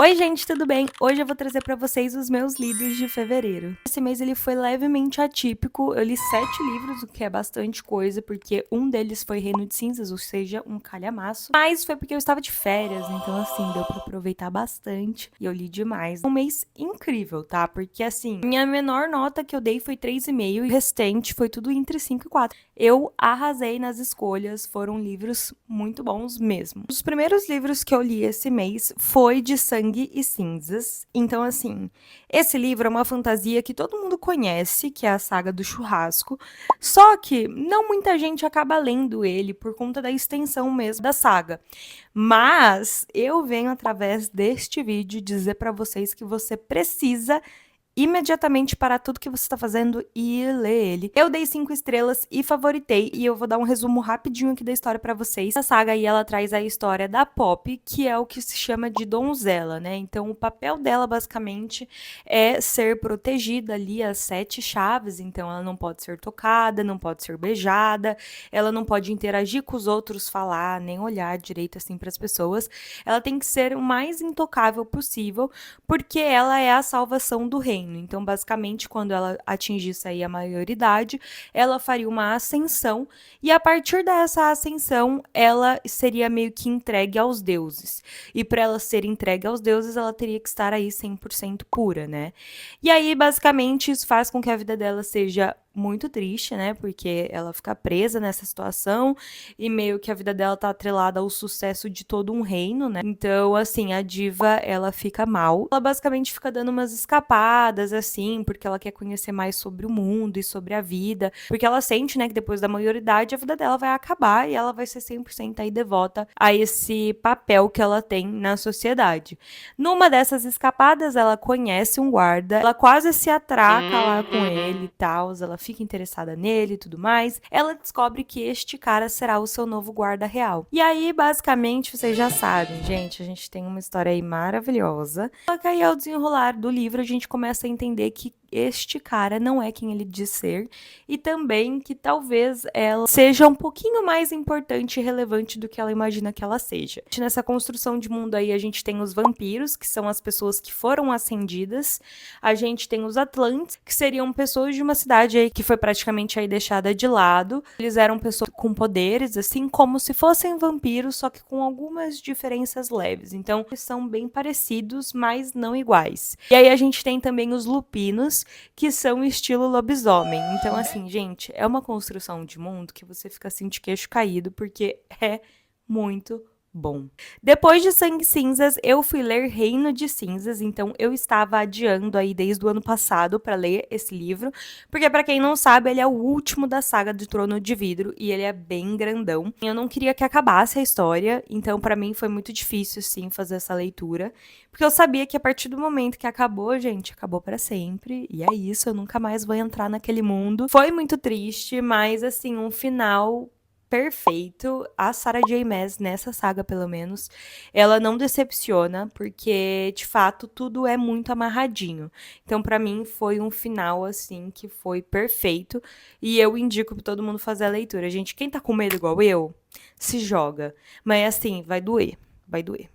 Oi gente, tudo bem? Hoje eu vou trazer pra vocês os meus lidos de fevereiro. Esse mês ele foi levemente atípico, eu li 7 livros, o que é bastante coisa, porque um deles foi Reino de Cinzas, ou seja, um calhamaço. Mas foi porque eu estava de férias, então assim, deu pra aproveitar bastante e eu li demais. Um mês incrível, tá? Porque assim, minha menor nota que eu dei foi 3,5 e o restante foi tudo entre 5 e 4. Eu arrasei nas escolhas, foram livros muito bons mesmo. Os primeiros livros que eu li esse mês foi de Sangue e Cinzas. Então, assim, esse livro é uma fantasia que todo mundo conhece, que é a saga do churrasco. Só que não muita gente acaba lendo ele por conta da extensão mesmo da saga. Mas eu venho através deste vídeo dizer para vocês que você precisa imediatamente parar tudo que você está fazendo e ler ele. Eu dei 5 estrelas e favoritei, e eu vou dar um resumo rapidinho aqui da história para vocês. A saga aí, ela traz a história da Poppy, que é o que se chama de donzela, né? Então, o papel dela, basicamente, é ser protegida ali às 7 chaves, então ela não pode ser tocada, não pode ser beijada, ela não pode interagir com os outros, falar, nem olhar direito assim para as pessoas. Ela tem que ser o mais intocável possível, porque ela é a salvação do reino. Então, basicamente, quando ela atingisse aí a maioridade, ela faria uma ascensão, e a partir dessa ascensão, ela seria meio que entregue aos deuses. E para ela ser entregue aos deuses, ela teria que estar aí 100% pura, né? E aí, basicamente, isso faz com que a vida dela seja muito triste, né? Porque ela fica presa nessa situação e meio que a vida dela tá atrelada ao sucesso de todo um reino, né? Então, assim, a diva, ela fica mal. Ela basicamente fica dando umas escapadas, assim, porque ela quer conhecer mais sobre o mundo e sobre a vida. Porque ela sente, né, que depois da maioridade a vida dela vai acabar e ela vai ser 100% aí devota a esse papel que ela tem na sociedade. Numa dessas escapadas, ela conhece um guarda, ela quase se atraca lá com ele e tal, ela fica interessada nele e tudo mais. Ela descobre que este cara será o seu novo guarda real. E aí, basicamente, vocês já sabem, gente, a gente tem uma história aí maravilhosa. Só que aí, ao desenrolar do livro, a gente começa a entender que este cara não é quem ele diz ser, e também que talvez ela seja um pouquinho mais importante e relevante do que ela imagina que ela seja. Nessa construção de mundo aí, a gente tem os vampiros, que são as pessoas que foram ascendidas, a gente tem os Atlantes, que seriam pessoas de uma cidade aí que foi praticamente aí deixada de lado. Eles eram pessoas com poderes, assim como se fossem vampiros, só que com algumas diferenças leves. Então, eles são bem parecidos, mas não iguais. E aí a gente tem também os lupinos, que são estilo lobisomem. Então, assim, gente, é uma construção de mundo que você fica assim de queixo caído, porque é muito bom. Depois de Sangue e Cinzas, eu fui ler Reino de Cinzas, então eu estava adiando aí desde o ano passado para ler esse livro, porque para quem não sabe, ele é o último da saga do Trono de Vidro e ele é bem grandão. Eu não queria que acabasse a história, então para mim foi muito difícil sim fazer essa leitura, porque eu sabia que a partir do momento que acabou, gente, acabou para sempre, e é isso, eu nunca mais vou entrar naquele mundo. Foi muito triste, mas assim, um final perfeito. A Sarah J. Maas, nessa saga pelo menos, ela não decepciona, porque de fato tudo é muito amarradinho. Então, pra mim, foi um final assim que foi perfeito, e eu indico pra todo mundo fazer a leitura. Gente, quem tá com medo igual eu, se joga. Mas assim, vai doer. Vai doer.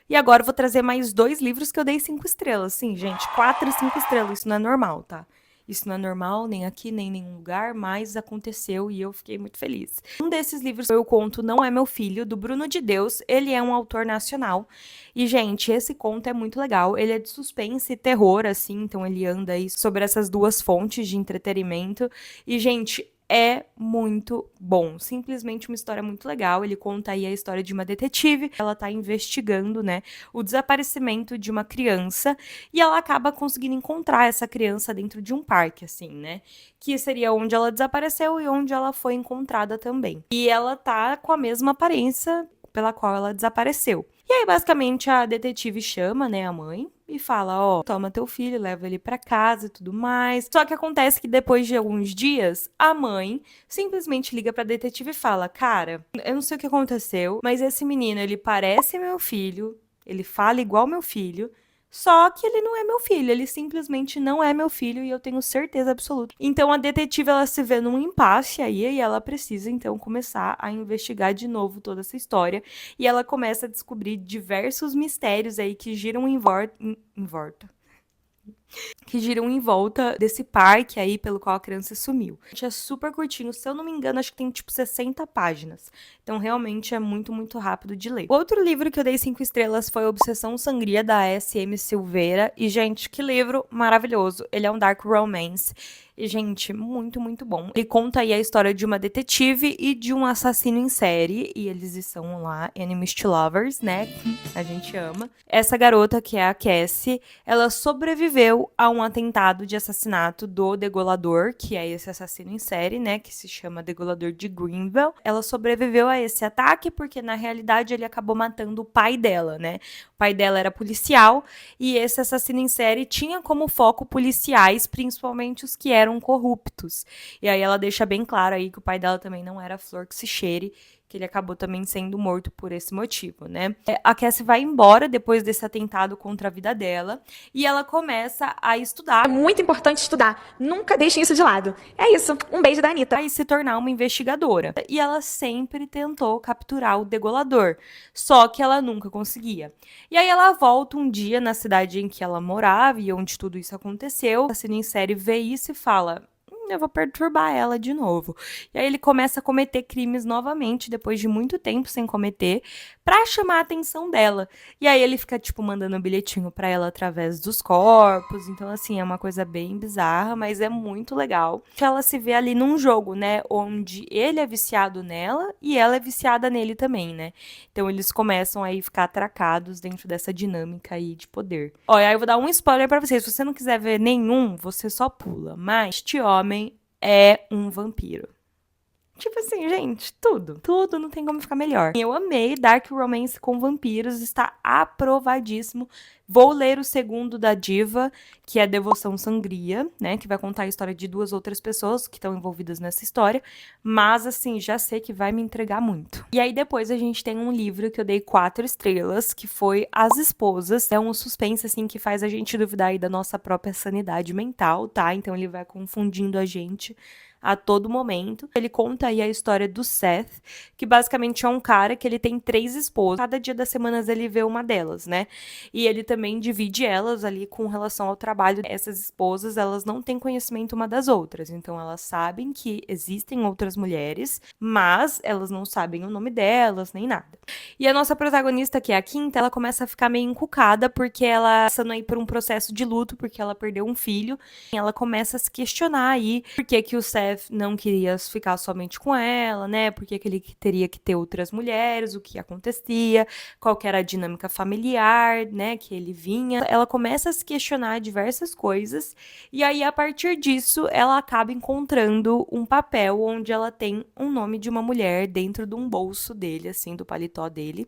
E agora eu vou trazer mais 2 livros que eu dei 5 estrelas. Sim, gente, 4 e 5 estrelas. Isso não é normal, tá? Isso não é normal, nem aqui, nem em nenhum lugar, mas aconteceu e eu fiquei muito feliz. Um desses livros foi o conto Não É Meu Filho, do Bruno de Deus. Ele é um autor nacional. E, gente, esse conto é muito legal. Ele é de suspense e terror, assim, então ele anda aí sobre essas duas fontes de entretenimento. E, gente, é muito bom, simplesmente uma história muito legal. Ele conta aí a história de uma detetive, ela tá investigando, né, o desaparecimento de uma criança, e ela acaba conseguindo encontrar essa criança dentro de um parque, assim, né, que seria onde ela desapareceu e onde ela foi encontrada também. E ela tá com a mesma aparência pela qual ela desapareceu. E aí, basicamente, a detetive chama, né, a mãe e fala, ó, toma teu filho, leva ele pra casa e tudo mais. Só que acontece que depois de alguns dias, a mãe simplesmente liga pra detetive e fala, cara, eu não sei o que aconteceu, mas esse menino, ele parece meu filho, ele fala igual meu filho, Só que ele não é meu filho, ele simplesmente não é meu filho e eu tenho certeza absoluta. Então a detetive ela se vê num impasse aí e ela precisa então começar a investigar de novo toda essa história e ela começa a descobrir diversos mistérios aí que giram em volta desse parque aí pelo qual a criança sumiu. É super curtinho, se eu não me engano, acho que tem tipo 60 páginas. Então realmente é muito, muito rápido de ler. Outro livro que eu dei 5 estrelas foi Obsessão Sangria, da S.M. Silveira. E, gente, que livro maravilhoso. Ele é um dark romance. E, gente, muito, muito bom. Ele conta aí a história de uma detetive e de um assassino em série. E eles estão lá, enemies to lovers, né? A gente ama. Essa garota, que é a Cassie, ela sobreviveu a um atentado de assassinato do degolador, que é esse assassino em série, né? Que se chama Degolador de Greenville. Ela sobreviveu a esse ataque porque, na realidade, ele acabou matando o pai dela, né? O pai dela era policial e esse assassino em série tinha como foco policiais, principalmente os que eram corruptos. E aí ela deixa bem claro aí que o pai dela também não era flor que se cheire, que ele acabou também sendo morto por esse motivo, né? A Cassie vai embora depois desse atentado contra a vida dela e ela começa a estudar. É muito importante estudar. Nunca deixem isso de lado. É isso. Um beijo da Anitta. E se tornar uma investigadora. E ela sempre tentou capturar o degolador, só que ela nunca conseguia. E aí ela volta um dia na cidade em que ela morava e onde tudo isso aconteceu. A assassino em série vê isso e fala: eu vou perturbar ela de novo. E aí ele começa a cometer crimes novamente, depois de muito tempo sem cometer, pra chamar a atenção dela. E aí ele fica, tipo, mandando um bilhetinho pra ela através dos corpos. Então, assim, é uma coisa bem bizarra, mas é muito legal. Ela se vê ali num jogo, né, onde ele é viciado nela e ela é viciada nele também, né? Então eles começam aí a ficar atracados dentro dessa dinâmica aí de poder. Olha, aí eu vou dar um spoiler pra vocês. Se você não quiser ver nenhum, você só pula. Mas este homem é um vampiro. Tipo assim, gente, tudo não tem como ficar melhor. Eu amei Dark Romance com vampiros, está aprovadíssimo. Vou ler o segundo da Diva, que é Devoção Sangria, né, que vai contar a história de 2 outras pessoas que estão envolvidas nessa história, mas assim, já sei que vai me entregar muito. E aí depois a gente tem um livro que eu dei 4 estrelas, que foi As Esposas. É um suspense assim que faz a gente duvidar aí da nossa própria sanidade mental, tá? Então ele vai confundindo a gente a todo momento. Ele conta aí a história do Seth, que basicamente é um cara que ele tem 3 esposas. Cada dia das semanas ele vê uma delas, né? E ele também divide elas ali com relação ao trabalho. Essas esposas, elas não têm conhecimento uma das outras, então elas sabem que existem outras mulheres, mas elas não sabem o nome delas, nem nada. E a nossa protagonista, que é a Quinta, ela começa a ficar meio encucada, porque ela passando aí por um processo de luto, porque ela perdeu um filho. E ela começa a se questionar aí por que o Seth não queria ficar somente com ela, né? Por que ele teria que ter outras mulheres, o que acontecia, qual que era a dinâmica familiar, né? Que ele vinha. Ela começa a se questionar diversas coisas, e aí, a partir disso, ela acaba encontrando um papel onde ela tem um nome de uma mulher dentro de um bolso dele, assim, do paletó dele.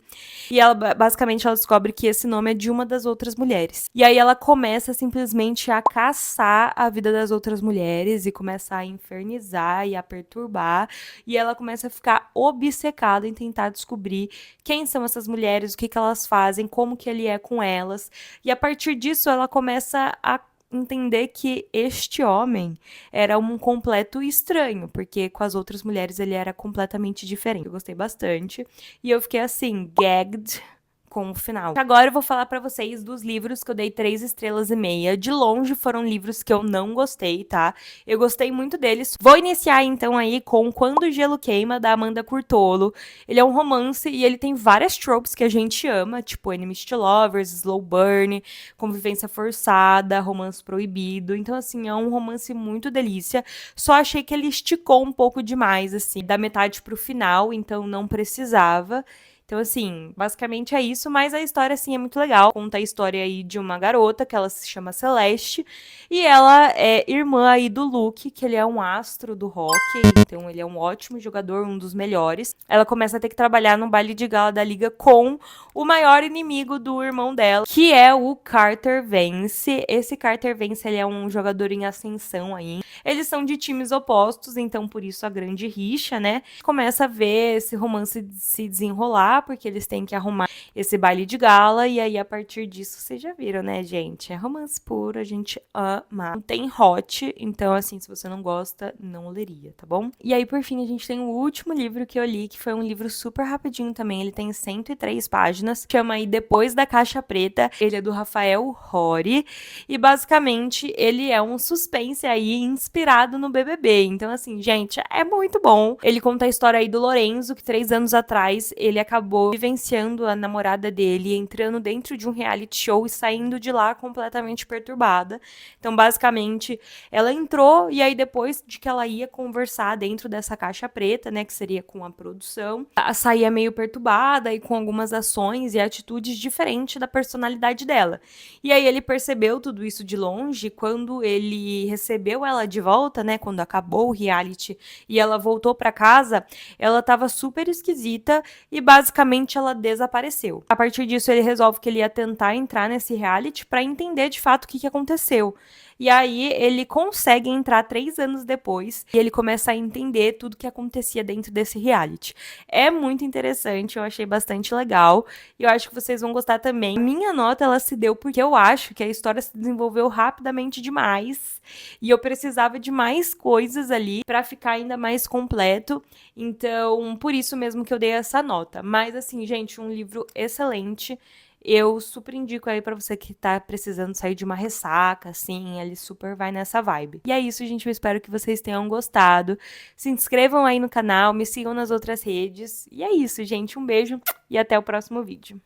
E ela, basicamente, ela descobre que esse nome é de uma das outras mulheres. E aí ela começa simplesmente a caçar a vida das outras mulheres e começa a infernizar e a perturbar. E ela começa a ficar obcecada em tentar descobrir quem são essas mulheres, o que elas fazem, como que ele é com elas. E a partir disso, ela começa a entender que este homem era um completo estranho, porque com as outras mulheres ele era completamente diferente. Eu gostei bastante. E eu fiquei assim, gagged com o final. Agora eu vou falar pra vocês dos livros que eu dei 3 estrelas e meia. De longe foram livros que eu não gostei, tá? Eu gostei muito deles. Vou iniciar então aí com Quando o Gelo Queima, da Amanda Curtolo. Ele é um romance e ele tem várias tropes que a gente ama, tipo Enemies to Lovers, Slow Burn, convivência forçada, romance proibido. Então, assim, é um romance muito delícia. Só achei que ele esticou um pouco demais, assim, da metade pro final, então não precisava. Então, assim, basicamente é isso, mas a história, assim, é muito legal. Conta a história aí de uma garota, que ela se chama Celeste, e ela é irmã aí do Luke, que ele é um astro do rock, então ele é um ótimo jogador, um dos melhores. Ela começa a ter que trabalhar no baile de gala da liga com o maior inimigo do irmão dela, que é o Carter Vance. Esse Carter Vance, ele é um jogador em ascensão aí. Eles são de times opostos, então por isso a grande rixa, né? Começa a ver esse romance se desenrolar, casar, porque eles têm que arrumar esse baile de gala, e aí a partir disso, vocês já viram, né, gente? É romance puro, a gente ama. Não tem hot, então, assim, se você não gosta, não leria, tá bom? E aí, por fim, a gente tem o último livro que eu li, que foi um livro super rapidinho também, ele tem 103 páginas, chama aí Depois da Caixa Preta, ele é do Rafael Rori, e basicamente ele é um suspense aí inspirado no BBB, então assim, gente, é muito bom. Ele conta a história aí do Lorenzo, que 3 anos atrás ele acabou vivenciando a namorada dele, entrando dentro de um reality show e saindo de lá completamente perturbada. Então, basicamente, ela entrou e aí depois de que ela ia conversar dentro dessa caixa preta, né, que seria com a produção, saía meio perturbada e com algumas ações e atitudes diferentes da personalidade dela. E aí ele percebeu tudo isso de longe quando ele recebeu ela de volta, né, quando acabou o reality e ela voltou para casa, ela tava super esquisita e basicamente ela desapareceu. A partir disso ele resolve que ele ia tentar entrar nesse reality para entender de fato o que aconteceu. E aí ele consegue entrar 3 anos depois e ele começa a entender tudo que acontecia dentro desse reality. É muito interessante, eu achei bastante legal e eu acho que vocês vão gostar também. Minha nota ela se deu porque eu acho que a história se desenvolveu rapidamente demais e eu precisava de mais coisas ali para ficar ainda mais completo. Então, por isso mesmo que eu dei essa nota. Mas assim, gente, um livro excelente. Eu super indico aí pra você que tá precisando sair de uma ressaca, assim, ele super vai nessa vibe. E é isso, gente, eu espero que vocês tenham gostado. Se inscrevam aí no canal, me sigam nas outras redes. E é isso, gente, um beijo e até o próximo vídeo.